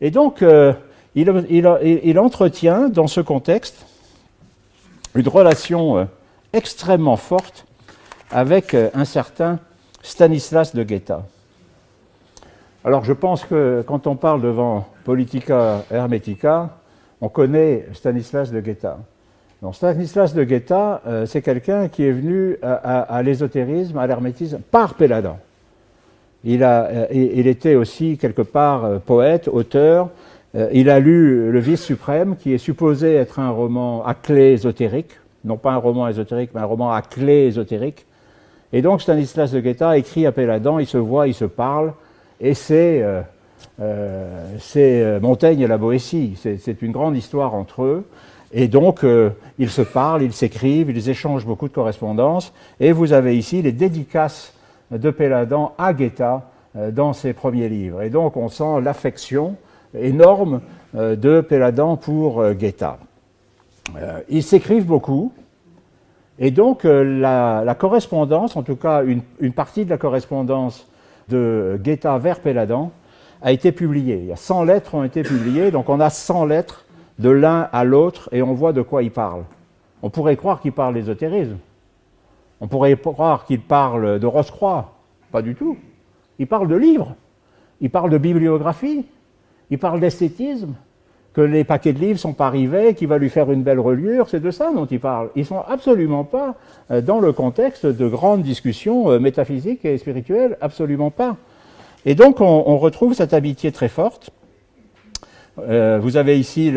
Et donc, il entretient, dans ce contexte, une relation extrêmement forte avec un certain Stanislas de Guetta. Alors, je pense que quand on parle devant Politica Hermetica, on connaît Stanislas de Guetta. Donc, Stanislas de Guetta, c'est quelqu'un qui est venu à l'ésotérisme, à l'hermétisme, par Péladan. Il était aussi quelque part poète, auteur. Il a lu Le Vice suprême, qui est supposé être un roman à clé ésotérique, non pas un roman ésotérique, mais un roman à clé ésotérique. Et donc Stanislas de Guetta écrit à Péladan, ils se voient, ils se parlent, et c'est Montaigne et la Boétie. C'est une grande histoire entre eux. Et donc, ils se parlent, ils s'écrivent, ils échangent beaucoup de correspondances. Et vous avez ici les dédicaces de Péladan à Guetta dans ses premiers livres. Et donc, on sent l'affection énorme de Péladan pour Guetta. Ils s'écrivent beaucoup. Et donc, la correspondance, en tout cas une partie de la correspondance de Guetta vers Péladan, a été publiée. Il y a 100 lettres ont été publiées, donc on a 100 lettres de l'un à l'autre, et on voit de quoi il parle. On pourrait croire qu'il parle d'ésotérisme. On pourrait croire qu'il parle de Rose-Croix. Pas du tout. Il parle de livres. Il parle de bibliographie. Il parle d'esthétisme. Que les paquets de livres ne sont pas arrivés, qu'il va lui faire une belle reliure. C'est de ça dont il parle. Ils ne sont absolument pas dans le contexte de grandes discussions métaphysiques et spirituelles. Absolument pas. Et donc, on retrouve cette amitié très forte. Vous avez ici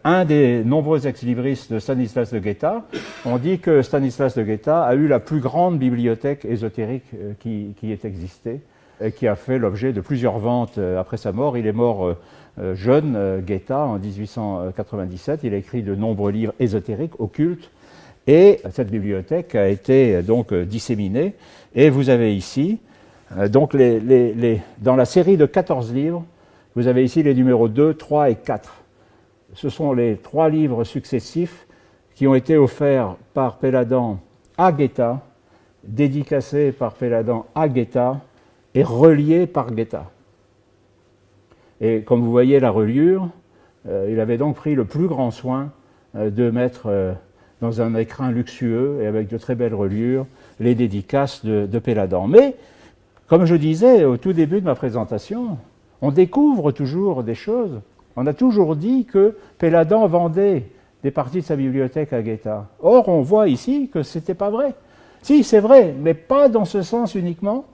un des nombreux ex-libris de Stanislas de Guetta. On dit que Stanislas de Guetta a eu la plus grande bibliothèque ésotérique qui ait existé, et qui a fait l'objet de plusieurs ventes après sa mort. Il est mort jeune, Guetta, en 1897. Il a écrit de nombreux livres ésotériques, occultes, et cette bibliothèque a été donc disséminée. Et vous avez ici, donc dans la série de 14 livres, vous avez ici les numéros 2, 3 et 4. Ce sont les 3 livres successifs qui ont été offerts par Péladan à Guetta, dédicacés par Péladan à Guetta et reliés par Guetta. Et comme vous voyez la reliure, il avait donc pris le plus grand soin de mettre dans un écrin luxueux et avec de très belles reliures les dédicaces de Péladan. Mais, comme je disais au tout début de ma présentation, on découvre toujours des choses. On a toujours dit que Péladan vendait des parties de sa bibliothèque à Guetta. Or, on voit ici que ce n'était pas vrai. Si, c'est vrai, mais pas dans ce sens uniquement,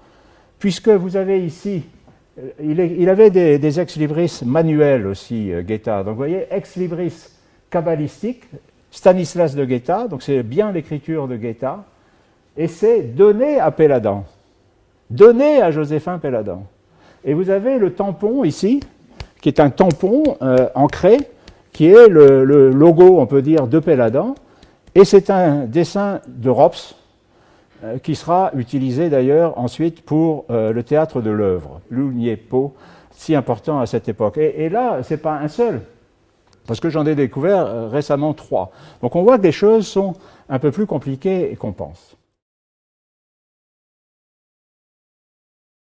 puisque vous avez ici, il avait des ex-libris manuels aussi, Guetta. Donc, vous voyez, ex-libris kabbalistique, Stanislas de Guetta, donc c'est bien l'écriture de Guetta, et c'est donné à Péladan, donné à Joséphin Péladan. Et vous avez le tampon ici, qui est un tampon ancré, qui est le logo, on peut dire, de Péladan. Et c'est un dessin de Rops, qui sera utilisé d'ailleurs ensuite pour le théâtre de l'œuvre, l'Ougnépô, si important à cette époque. Et là, ce n'est pas un seul, parce que j'en ai découvert récemment 3. Donc on voit que les choses sont un peu plus compliquées qu'on pense.